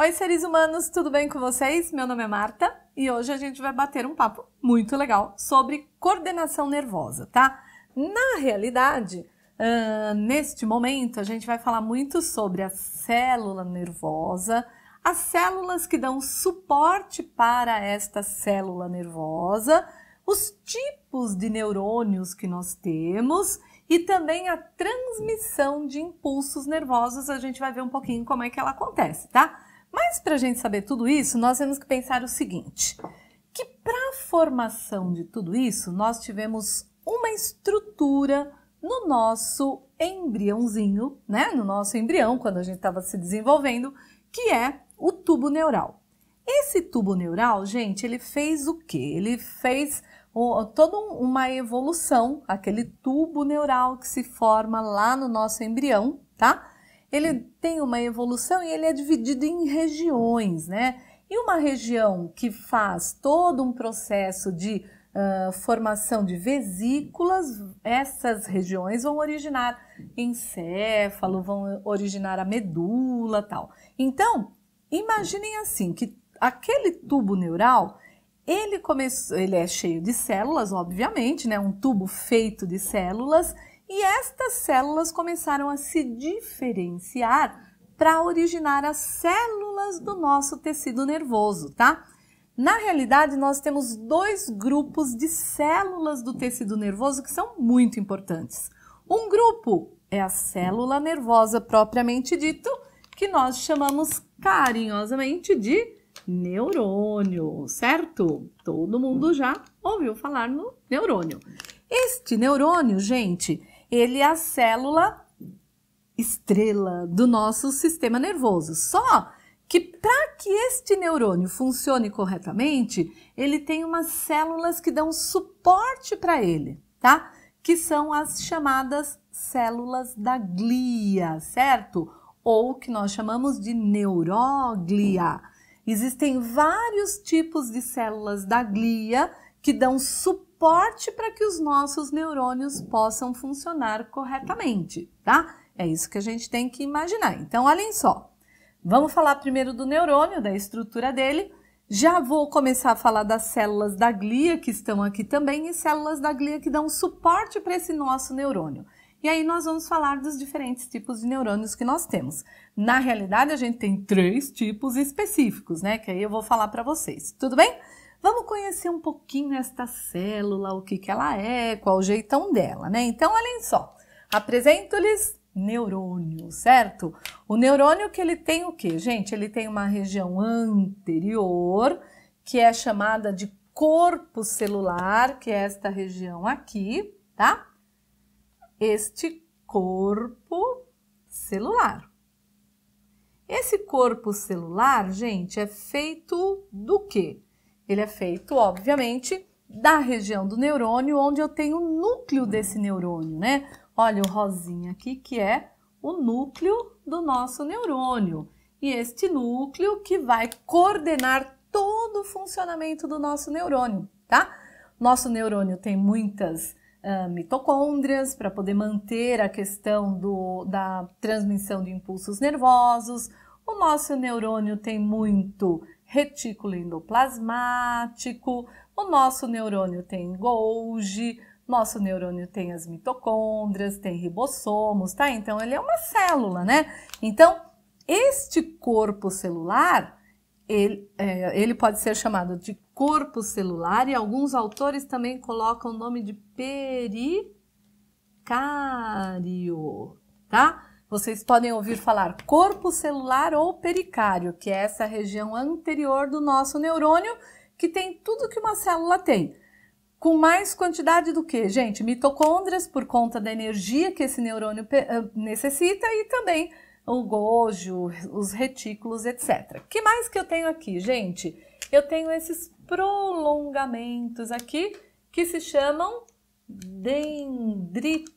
Oi, seres humanos, tudo bem com vocês? Meu nome é Marta e hoje a gente vai bater um papo muito legal sobre coordenação nervosa, tá? Na realidade, neste momento a gente vai falar muito sobre a célula nervosa, as células que dão suporte para esta célula nervosa, os tipos de neurônios que nós temos e também a transmissão de impulsos nervosos. A gente vai ver um pouquinho como é que ela acontece, tá? Mas para a gente saber tudo isso, nós temos que pensar o seguinte, que para a formação de tudo isso, nós tivemos uma estrutura no nosso embriãozinho, né? No nosso embrião, quando a gente estava se desenvolvendo, que é o tubo neural. Esse tubo neural, gente, ele fez o quê? Ele fez toda uma evolução, aquele tubo neural que se forma lá no nosso embrião, tá? Ele tem uma evolução e ele é dividido em regiões, né? E uma região que faz todo um processo de formação de vesículas, essas regiões vão originar encéfalo, vão originar a medula, tal. Então, imaginem assim, que aquele tubo neural, ele é cheio de células, obviamente, né? Um tubo feito de células, e estas células começaram a se diferenciar para originar as células do nosso tecido nervoso, tá? Na realidade, nós temos dois grupos de células do tecido nervoso que são muito importantes. Um grupo é a célula nervosa propriamente dito, que nós chamamos carinhosamente de neurônio, certo? Todo mundo já ouviu falar no neurônio. Este neurônio, gente, ele é a célula estrela do nosso sistema nervoso. Só que para que este neurônio funcione corretamente, ele tem umas células que dão suporte para ele, tá? Que são as chamadas células da glia, certo? Ou que nós chamamos de neuróglia. Existem vários tipos de células da glia que dão suporte para que os nossos neurônios possam funcionar corretamente, tá? É isso que a gente tem que imaginar. Então, olhem só. Vamos falar primeiro do neurônio, da estrutura dele. Já vou começar a falar das células da glia, que estão aqui também, e células da glia que dão suporte para esse nosso neurônio. E aí nós vamos falar dos diferentes tipos de neurônios que nós temos. Na realidade, a gente tem 3 tipos específicos, né? Que aí eu vou falar para vocês. Tudo bem? Vamos conhecer um pouquinho esta célula, o que que ela é, qual o jeitão dela, né? Então, olhem só. Apresento-lhes neurônio, certo? O neurônio que ele tem o quê? Gente, ele tem uma região anterior, que é chamada de corpo celular, que é esta região aqui, tá? Este corpo celular. Esse corpo celular, gente, é feito do quê? Ele é feito, obviamente, da região do neurônio, onde eu tenho o núcleo desse neurônio, né? Olha o rosinha aqui, que é o núcleo do nosso neurônio. E este núcleo que vai coordenar todo o funcionamento do nosso neurônio, tá? Nosso neurônio tem muitas mitocôndrias para poder manter a questão da transmissão de impulsos nervosos. O nosso neurônio tem muito retículo endoplasmático, o nosso neurônio tem Golgi, nosso neurônio tem as mitocôndrias, tem ribossomos, tá? Então, ele é uma célula, né? Então, este corpo celular, ele pode ser chamado de corpo celular e alguns autores também colocam o nome de pericário, tá? Vocês podem ouvir falar corpo celular ou pericário, que é essa região anterior do nosso neurônio, que tem tudo que uma célula tem. Com mais quantidade do que, gente? Mitocôndrias, por conta da energia que esse neurônio necessita, e também o Golgi, os retículos, etc. O que mais que eu tenho aqui, gente? Eu tenho esses prolongamentos aqui que se chamam dendritos.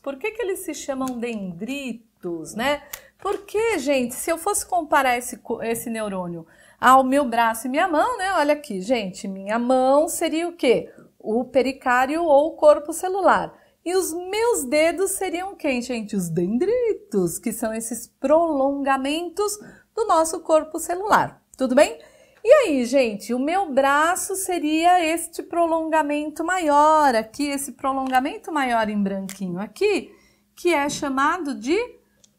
Por que eles se chamam dendritos, né? Porque, gente, se eu fosse comparar esse neurônio ao meu braço e minha mão, né? Olha aqui, gente, minha mão seria o quê? O pericário ou o corpo celular. E os meus dedos seriam quem, gente? Os dendritos, que são esses prolongamentos do nosso corpo celular, tudo bem? E aí, gente, o meu braço seria este prolongamento maior aqui, esse prolongamento maior em branquinho aqui, que é chamado de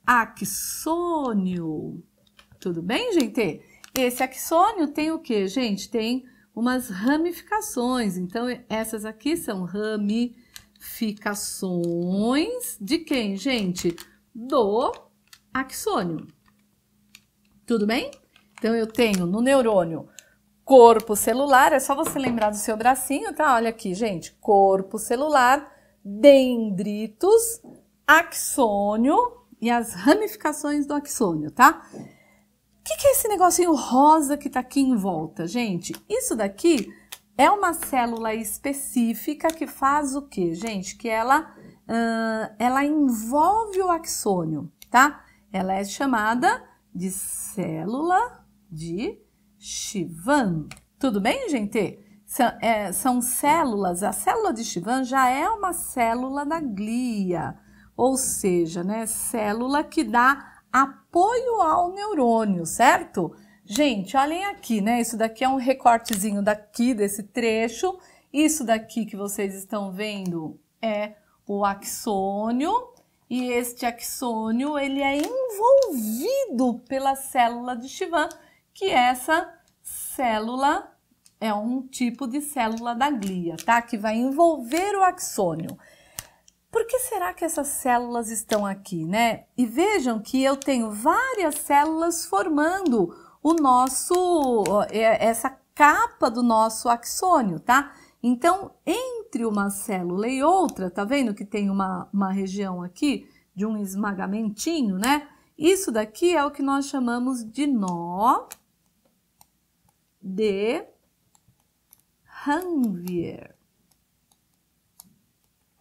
axônio. Tudo bem, gente? Esse axônio tem o quê, gente? Tem umas ramificações. Então, essas aqui são ramificações de quem, gente? Do axônio. Tudo bem? Então, eu tenho no neurônio corpo celular, é só você lembrar do seu bracinho, tá? Olha aqui, gente, corpo celular, dendritos, axônio e as ramificações do axônio, tá? O que é esse negocinho rosa que tá aqui em volta, gente? Isso daqui é uma célula específica que faz o quê, gente? Que ela envolve o axônio, tá? Ela é chamada de célula de Schwann. Tudo bem, gente? São células, a célula de Schwann já é uma célula da glia, ou seja, né, célula que dá apoio ao neurônio, certo? Gente, olhem aqui, né? Isso daqui é um recortezinho daqui, desse trecho. Isso daqui que vocês estão vendo é o axônio. E este axônio, ele é envolvido pela célula de Schwann, que essa célula é um tipo de célula da glia, tá? Que vai envolver o axônio. Por que será que essas células estão aqui, né? E vejam que eu tenho várias células formando essa capa do nosso axônio, tá? Então, entre uma célula e outra, tá vendo que tem uma região aqui de um esmagamentinho, né? Isso daqui é o que nós chamamos de nó de Ranvier,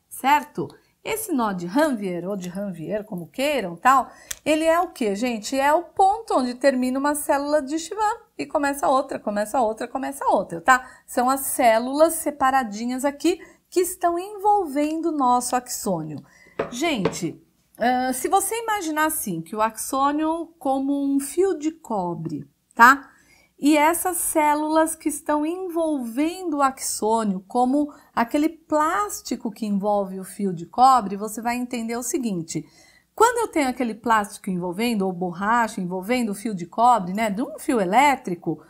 certo? Esse nó de Ranvier, ou de Ranvier, como queiram, tal, ele é o que, gente? É o ponto onde termina uma célula de Schwann e começa outra, começa outra, começa outra, tá? São as células separadinhas aqui que estão envolvendo o nosso axônio. Gente, se você imaginar assim, que o axônio como um fio de cobre, tá? E essas células que estão envolvendo o axônio, como aquele plástico que envolve o fio de cobre, você vai entender o seguinte: quando eu tenho aquele plástico envolvendo, ou borracha envolvendo o fio de cobre, né, de um fio elétrico,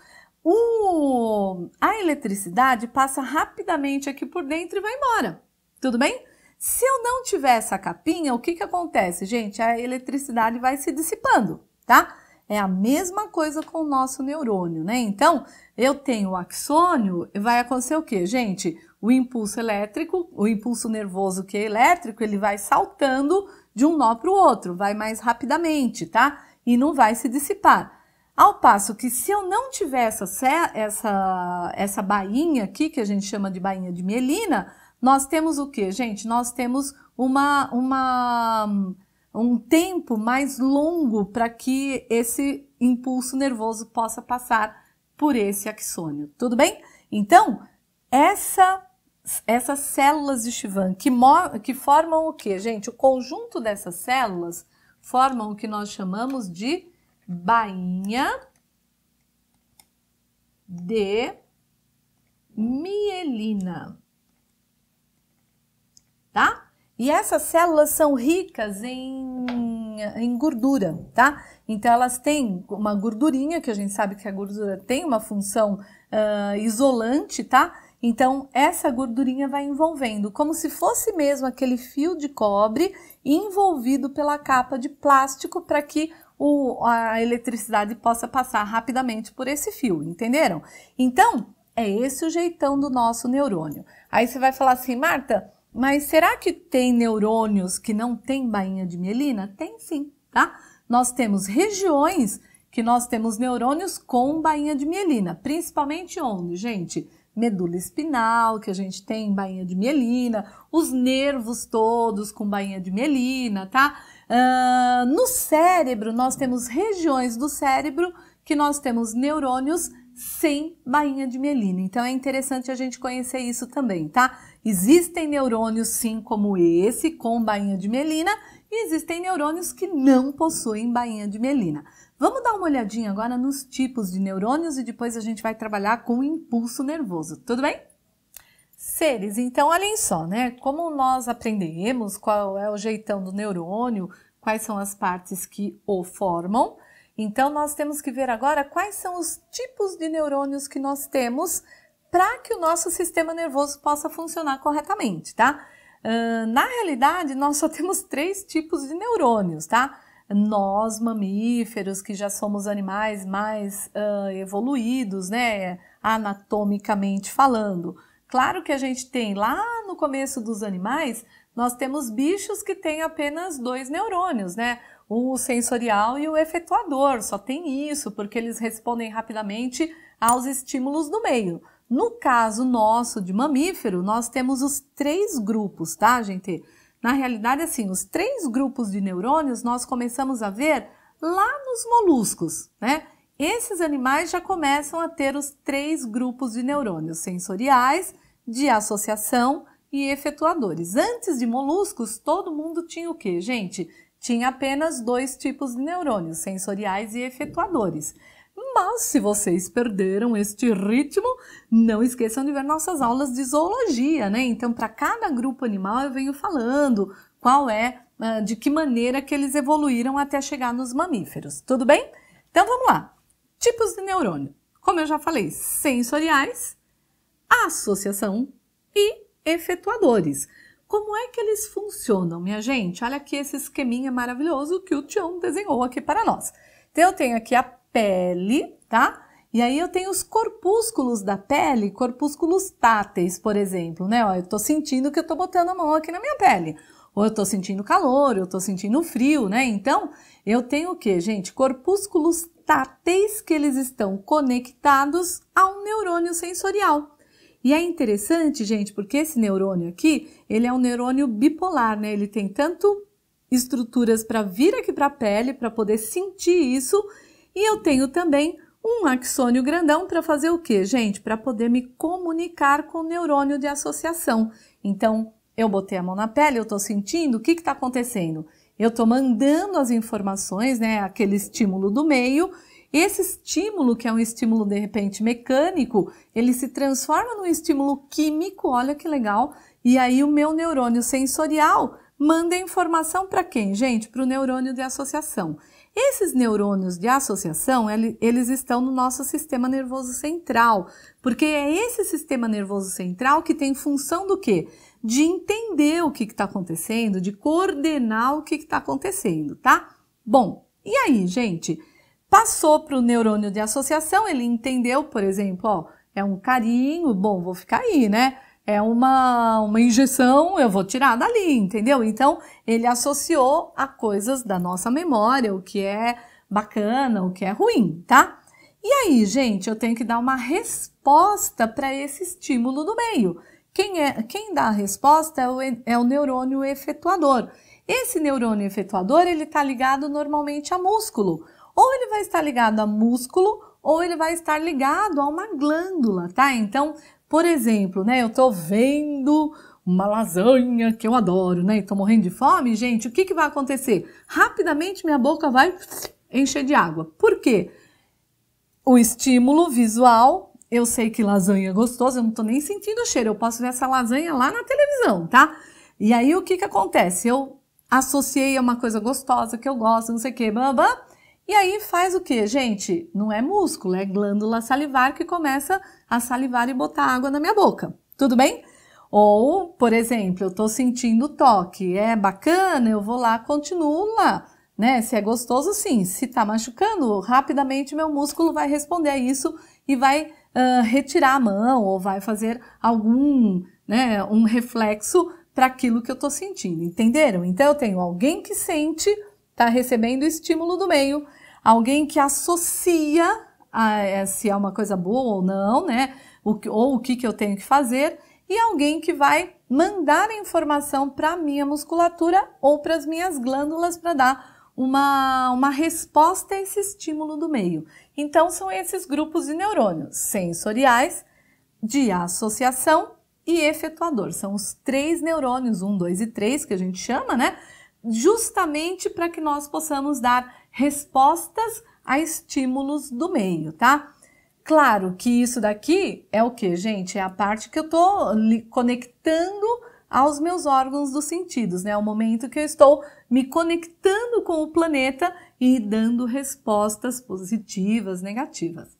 a eletricidade passa rapidamente aqui por dentro e vai embora. Tudo bem? Se eu não tiver essa capinha, o que acontece, gente? A eletricidade vai se dissipando, tá? É a mesma coisa com o nosso neurônio, né? Então, eu tenho o axônio, vai acontecer o quê, gente? O impulso elétrico, o impulso nervoso que é elétrico, ele vai saltando de um nó para o outro, vai mais rapidamente, tá? E não vai se dissipar. Ao passo que se eu não tiver essa bainha aqui, que a gente chama de bainha de mielina, nós temos o quê, gente? Nós temos um tempo mais longo para que esse impulso nervoso possa passar por esse axônio, tudo bem? Então, essas células de Schwann que formam o que, gente? O conjunto dessas células formam o que nós chamamos de bainha de mielina, tá? E essas células são ricas em gordura, tá? Então, elas têm uma gordurinha, que a gente sabe que a gordura tem uma função isolante, tá? Então, essa gordurinha vai envolvendo, como se fosse mesmo aquele fio de cobre envolvido pela capa de plástico para que a eletricidade possa passar rapidamente por esse fio, entenderam? Então, é esse o jeitão do nosso neurônio. Aí você vai falar assim, Marta, mas será que tem neurônios que não têm bainha de mielina? Tem sim, tá? Nós temos regiões que nós temos neurônios com bainha de mielina, principalmente onde, gente? Medula espinal, que a gente tem bainha de mielina, os nervos todos com bainha de mielina, tá? No cérebro, nós temos regiões do cérebro que nós temos neurônios sem bainha de mielina. Então, é interessante a gente conhecer isso também, tá? Existem neurônios, sim, como esse, com bainha de mielina, e existem neurônios que não possuem bainha de mielina. Vamos dar uma olhadinha agora nos tipos de neurônios e depois a gente vai trabalhar com o impulso nervoso, tudo bem? Seres, então olhem só, né? Como nós aprendemos qual é o jeitão do neurônio, quais são as partes que o formam, então nós temos que ver agora quais são os tipos de neurônios que nós temos para que o nosso sistema nervoso possa funcionar corretamente, tá? Na realidade, nós só temos 3 tipos de neurônios, tá? Nós, mamíferos, que já somos animais mais evoluídos, né, anatomicamente falando. Claro que a gente tem lá no começo dos animais, nós temos bichos que têm apenas 2 neurônios, né? O sensorial e o efetuador, só tem isso, porque eles respondem rapidamente aos estímulos do meio. No caso nosso de mamífero, nós temos os 3 grupos, tá, gente? Na realidade, assim, os 3 grupos de neurônios nós começamos a ver lá nos moluscos, né? Esses animais já começam a ter os 3 grupos de neurônios sensoriais, de associação e efetuadores. Antes de moluscos, todo mundo tinha o quê, gente? Tinha apenas 2 tipos de neurônios, sensoriais e efetuadores. Mas se vocês perderam este ritmo, não esqueçam de ver nossas aulas de zoologia, né? Então, para cada grupo animal eu venho falando qual é, de que maneira que eles evoluíram até chegar nos mamíferos, tudo bem? Então, vamos lá. Tipos de neurônio. Como eu já falei, sensoriais, associação e efetuadores. Como é que eles funcionam, minha gente? Olha aqui esse esqueminha maravilhoso que o Tião desenhou aqui para nós. Então, eu tenho aqui a pele, tá? E aí eu tenho os corpúsculos da pele, corpúsculos táteis, por exemplo, né? Ó, eu tô sentindo que eu tô botando a mão aqui na minha pele. Ou eu tô sentindo calor, eu tô sentindo frio, né? Então, eu tenho o quê, gente? Corpúsculos táteis que eles estão conectados a um neurônio sensorial. E é interessante, gente, porque esse neurônio aqui, ele é um neurônio bipolar, né? Ele tem tanto estruturas para vir aqui para a pele, para poder sentir isso, e eu tenho também um axônio grandão para fazer o quê, gente? Para poder me comunicar com o neurônio de associação. Então, eu botei a mão na pele, eu estou sentindo, o que está acontecendo? Eu estou mandando as informações, né? Aquele estímulo do meio. Esse estímulo, que é um estímulo de repente mecânico, ele se transforma num estímulo químico, olha que legal. E aí o meu neurônio sensorial manda informação para quem, gente? Para o neurônio de associação. Esses neurônios de associação, eles estão no nosso sistema nervoso central, porque é esse sistema nervoso central que tem função do quê? De entender o que está acontecendo, de coordenar o que está acontecendo, tá? Bom, e aí, gente? Passou para o neurônio de associação, ele entendeu, por exemplo, ó, é um carinho, bom, vou ficar aí, né? É uma injeção, eu vou tirar dali, entendeu? Então, ele associou a coisas da nossa memória, o que é bacana, o que é ruim, tá? E aí, gente, eu tenho que dar uma resposta para esse estímulo do meio. Quem dá a resposta é o neurônio efetuador. Esse neurônio efetuador, ele está ligado normalmente a músculo. Ou ele vai estar ligado a músculo, ou ele vai estar ligado a uma glândula, tá? Então, por exemplo, né, eu tô vendo uma lasanha que eu adoro, né, e tô morrendo de fome, gente, o que que vai acontecer? Rapidamente minha boca vai encher de água. Por quê? O estímulo visual, eu sei que lasanha é gostosa, eu não tô nem sentindo o cheiro, eu posso ver essa lasanha lá na televisão, tá? E aí o que que acontece? Eu associei a uma coisa gostosa que eu gosto, não sei o que, blá. E aí faz o que, gente? Não é músculo, é glândula salivar que começa a salivar e botar água na minha boca. Tudo bem? Ou, por exemplo, eu tô sentindo toque, é bacana, eu vou lá, continuo lá, né? Se é gostoso, sim. Se tá machucando, rapidamente meu músculo vai responder a isso e vai retirar a mão ou vai fazer algum, né, um reflexo para aquilo que eu tô sentindo. Entenderam? Então eu tenho alguém que sente, tá recebendo o estímulo do meio, alguém que associa se é uma coisa boa ou não, né? Ou o que eu tenho que fazer, e alguém que vai mandar a informação para a minha musculatura ou para as minhas glândulas para dar uma resposta a esse estímulo do meio. Então, são esses grupos de neurônios sensoriais, de associação e efetuador. São os 3 neurônios, 1, 2 e 3, que a gente chama, né? Justamente para que nós possamos dar respostas a estímulos do meio, tá? Claro que isso daqui é o que, gente? É a parte que eu tô conectando aos meus órgãos dos sentidos, né? É o momento que eu estou me conectando com o planeta e dando respostas positivas, negativas.